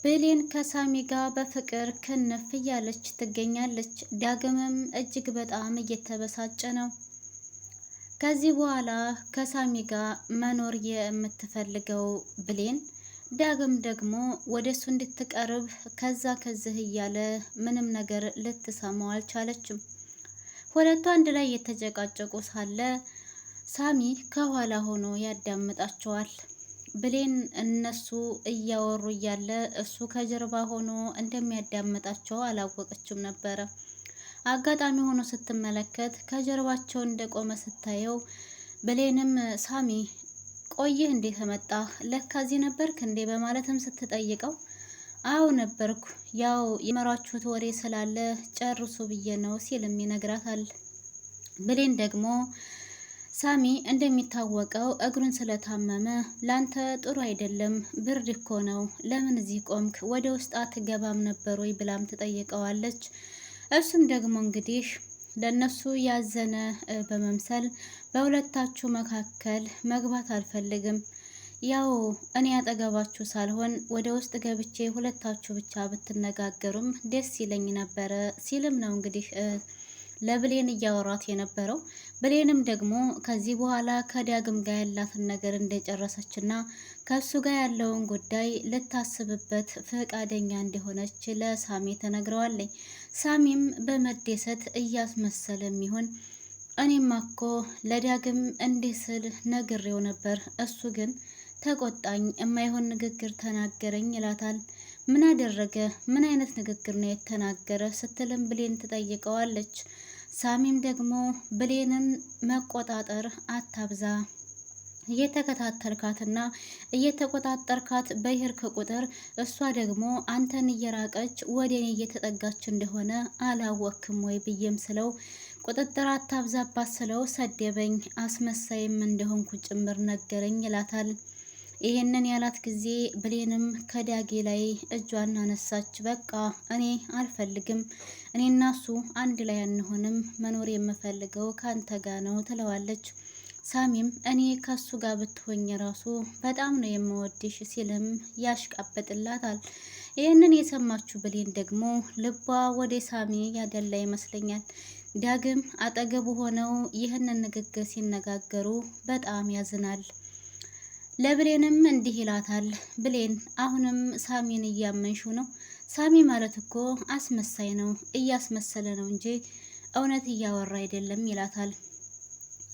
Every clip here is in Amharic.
ብሌን ከሳሚ ጋር በፍቅር ክንፍ እያለች ትገኛለች። ዳግምም እጅግ በጣም እየተበሳጨ ነው። ከዚህ በኋላ ከሳሚ ጋር መኖር የምትፈልገው ብሌን፣ ዳግም ደግሞ ወደ እሱ እንድትቀርብ ከዚህ እያለ ምንም ነገር ልትሰማው አልቻለችም። ሁለቱ አንድ ላይ እየተጨቃጨቁ ሳለ ሳሚ ከኋላ ሆኖ ያዳምጣቸዋል። ብሌን እነሱ እያወሩ እያለ እሱ ከጀርባ ሆኖ እንደሚያዳምጣቸው አላወቀችም ነበረ። አጋጣሚ ሆኖ ስትመለከት ከጀርባቸው እንደቆመ ስታየው ብሌንም ሳሚ ቆይህ እንዴ ተመጣ ለካ እዚህ ነበርክ እንዴ በማለትም ስትጠይቀው አው ነበርኩ፣ ያው የመራችሁት ወሬ ስላለ ጨርሱ ብዬ ነው ሲልም ይነግራታል። ብሌን ደግሞ ሳሚ እንደሚታወቀው እግሩን ስለታመመ ላንተ ጥሩ አይደለም፣ ብርድ እኮ ነው፣ ለምን እዚህ ቆምክ? ወደ ውስጥ አትገባም ነበር ወይ ብላም ትጠይቀዋለች። እሱም ደግሞ እንግዲህ ለነሱ ያዘነ በመምሰል በሁለታችሁ መካከል መግባት አልፈልግም፣ ያው እኔ ያጠገባችሁ ሳልሆን ወደ ውስጥ ገብቼ ሁለታችሁ ብቻ ብትነጋገሩም ደስ ይለኝ ነበረ ሲልም ነው እንግዲህ ለብሌን እያወራት የነበረው። ብሌንም ደግሞ ከዚህ በኋላ ከዳግም ጋር ያላትን ነገር እንደጨረሰችና ከሱ ጋር ያለውን ጉዳይ ልታስብበት ፈቃደኛ እንደሆነች ለሳሚ ተነግረዋለኝ። ሳሚም በመደሰት እያስመሰለ የሚሆን እኔማ እኮ ለዳግም እንዲህ ስል ነግሬው ነበር፣ እሱ ግን ተቆጣኝ፣ የማይሆን ንግግር ተናገረኝ ይላታል። ምን አደረገ? ምን አይነት ንግግር ነው የተናገረ ስትልም ብሌን ትጠይቀዋለች። ሳሚም ደግሞ ብሌንን መቆጣጠር አታብዛ፣ እየተከታተልካትና እየተቆጣጠርካት በሄድክ ቁጥር እሷ ደግሞ አንተን እየራቀች ወደ እኔ እየተጠጋች እንደሆነ አላወክም ወይ ብዬም ስለው ቁጥጥር አታብዛባት ስለው ሰደበኝ፣ አስመሳይም እንደሆንኩ ጭምር ነገረኝ ይላታል። ይሄንን ያላት ጊዜ ብሌንም ከዳጌ ላይ እጇን አነሳች። በቃ እኔ አልፈልግም፣ እኔና እሱ አንድ ላይ አንሆንም፣ መኖር የምፈልገው ካንተ ጋር ነው ትለዋለች። ሳሚም እኔ ከሱ ጋር ብትሆኝ ራሱ በጣም ነው የምወድሽ ሲልም ያሽቃበጥላታል። ይህንን የሰማችው ብሌን ደግሞ ልቧ ወደ ሳሚ ያደላ ይመስለኛል። ዳግም አጠገቡ ሆነው ይህንን ንግግር ሲነጋገሩ በጣም ያዝናል። ለብሌንም እንዲህ ይላታል። ብሌን አሁንም ሳሚን እያመንሹ ነው? ሳሚ ማለት እኮ አስመሳይ ነው፣ እያስመሰለ ነው እንጂ እውነት እያወራ አይደለም ይላታል።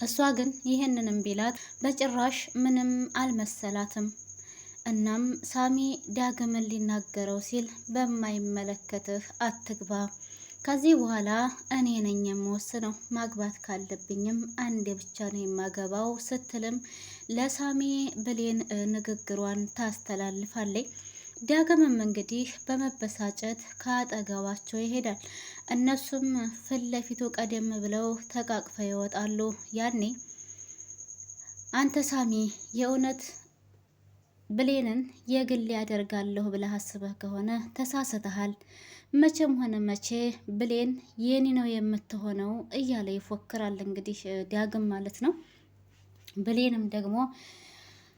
እሷ ግን ይህንንም ቢላት በጭራሽ ምንም አልመሰላትም። እናም ሳሚ ዳግምን ሊናገረው ሲል በማይመለከትህ አትግባ፣ ከዚህ በኋላ እኔ ነኝ የምወስነው፣ ማግባት ካለብኝም አንዴ ብቻ ነው የማገባው ስትልም ለሳሚ ብሌን ንግግሯን ታስተላልፋለች። ዳግምም እንግዲህ በመበሳጨት ከአጠገባቸው ይሄዳል። እነሱም ፊት ለፊቱ ቀደም ብለው ተቃቅፈው ይወጣሉ። ያኔ አንተ ሳሚ የእውነት ብሌንን የግል ያደርጋለሁ ብለህ አስበህ ከሆነ ተሳስተሃል። መቼም ሆነ መቼ ብሌን የኔ ነው የምትሆነው እያለ ይፎክራል። እንግዲህ ዳግም ማለት ነው። ብሌንም ደግሞ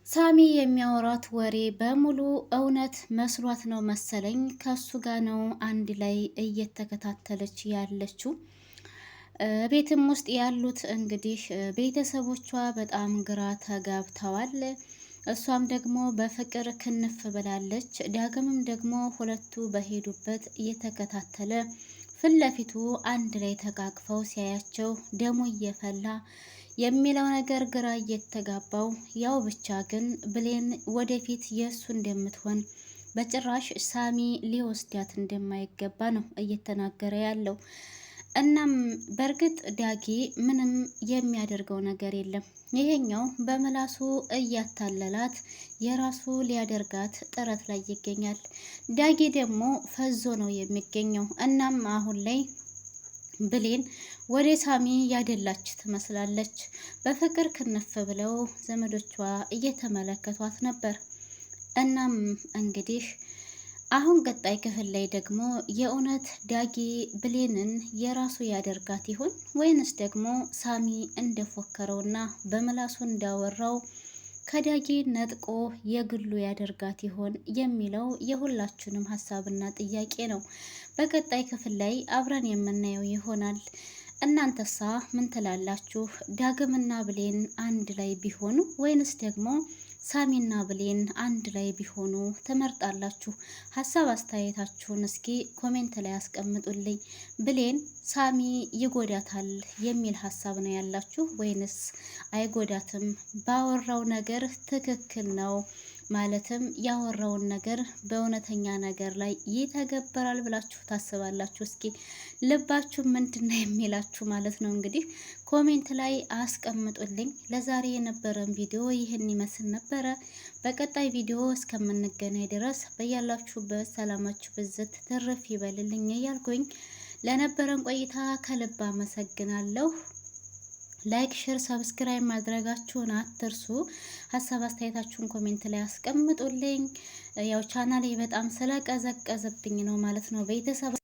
ሳሚ የሚያወራት ወሬ በሙሉ እውነት መስሏት ነው መሰለኝ ከሱ ጋር ነው አንድ ላይ እየተከታተለች ያለችው። ቤትም ውስጥ ያሉት እንግዲህ ቤተሰቦቿ በጣም ግራ ተጋብተዋል። እሷም ደግሞ በፍቅር ክንፍ ብላለች። ዳግምም ደግሞ ሁለቱ በሄዱበት እየተከታተለ ፊት ለፊቱ አንድ ላይ ተቃቅፈው ሲያያቸው ደሙ እየፈላ የሚለው ነገር ግራ እየተጋባው፣ ያው ብቻ ግን ብሌን ወደፊት የእሱ እንደምትሆን በጭራሽ ሳሚ ሊወስዳት እንደማይገባ ነው እየተናገረ ያለው። እናም በእርግጥ ዳጊ ምንም የሚያደርገው ነገር የለም። ይሄኛው በምላሱ እያታለላት የራሱ ሊያደርጋት ጥረት ላይ ይገኛል። ዳጊ ደግሞ ፈዞ ነው የሚገኘው። እናም አሁን ላይ ብሌን ወደ ሳሚ ያደላች ትመስላለች። በፍቅር ክንፍ ብለው ዘመዶቿ እየተመለከቷት ነበር። እናም እንግዲህ አሁን ቀጣይ ክፍል ላይ ደግሞ የእውነት ዳጊ ብሌንን የራሱ ያደርጋት ይሆን ወይንስ ደግሞ ሳሚ እንደፎከረውና በምላሱ እንዳወራው ከዳጊ ነጥቆ የግሉ ያደርጋት ይሆን የሚለው የሁላችንም ሀሳብና ጥያቄ ነው። በቀጣይ ክፍል ላይ አብረን የምናየው ይሆናል። እናንተሳ ምን ትላላችሁ? ዳግምና ብሌን አንድ ላይ ቢሆኑ ወይንስ ደግሞ ሳሚና ብሌን አንድ ላይ ቢሆኑ ትመርጣላችሁ? ሀሳብ አስተያየታችሁን እስኪ ኮሜንት ላይ አስቀምጡልኝ። ብሌን ሳሚ ይጎዳታል የሚል ሀሳብ ነው ያላችሁ ወይንስ አይጎዳትም? ባወራው ነገር ትክክል ነው ማለትም ያወራውን ነገር በእውነተኛ ነገር ላይ ይተገበራል ብላችሁ ታስባላችሁ? እስኪ ልባችሁ ምንድን ነው የሚላችሁ ማለት ነው። እንግዲህ ኮሜንት ላይ አስቀምጡልኝ። ለዛሬ የነበረን ቪዲዮ ይህን ይመስል ነበረ። በቀጣይ ቪዲዮ እስከምንገናኝ ድረስ በያላችሁበት ሰላማችሁ ብዝት ትርፍ ይበልልኝ እያልኩኝ ለነበረን ቆይታ ከልብ አመሰግናለሁ። ላይክ፣ ሼር፣ ሰብስክራይብ ማድረጋችሁን አትርሱ። ሀሳብ አስተያየታችሁን ኮሜንት ላይ አስቀምጡልኝ። ያው ቻናሌ በጣም ስለቀዘቀዘብኝ ነው ማለት ነው ቤተሰብ